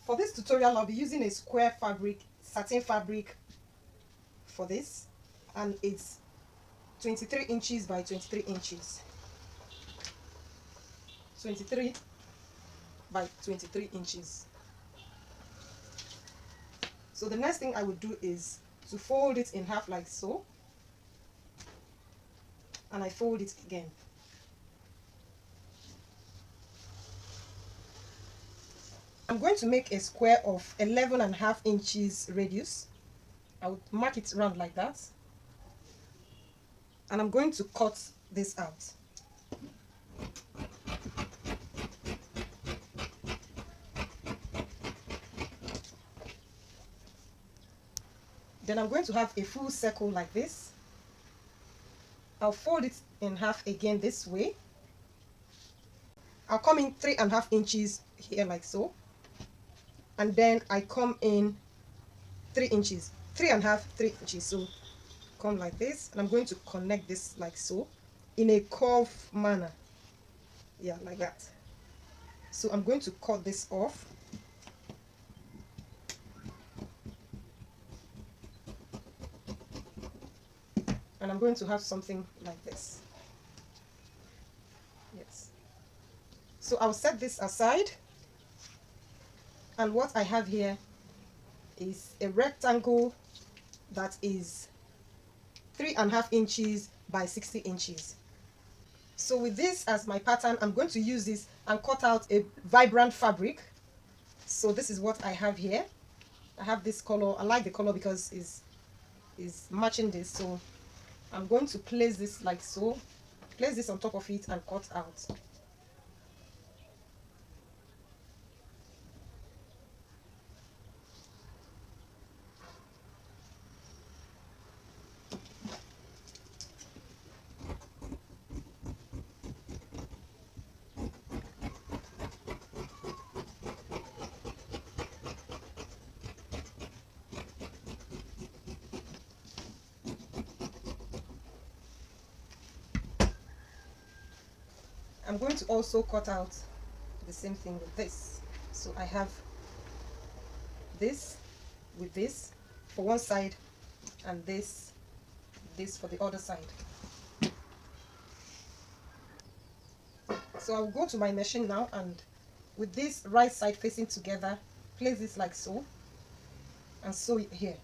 For this tutorial, I'll be using a square fabric, satin fabric for this, and it's 23 inches by 23 inches. 23 by 23 inches. So the next thing I would do is to fold it in half like so, and I fold it again. I'm going to make a square of 11.5 inches radius. I would mark it round like that, and I'm going to cut this out. Then I'm going to have a full circle like this. I'll fold it in half again this way. I'll come in 3.5 inches here like so, and then I come in 3 inches, 3.5, 3 inches. So come like this, and I'm going to connect this like so in a curve manner. Yeah, like that. So I'm going to cut this off. And I'm going to have something like this. Yes. So I'll set this aside. And what I have here is a rectangle that is 3.5 inches by 60 inches. So with this as my pattern, I'm going to use this and cut out a vibrant fabric. So this is what I have here. I have this color. I like the color because it's matching this. So I'm going to place this like so. Place this on top of it and cut out. I'm going to also cut out the same thing with this. So I have this with this for one side, and this for the other side. So I'll go to my machine now, and with this right side facing together, place this like so, and sew it here.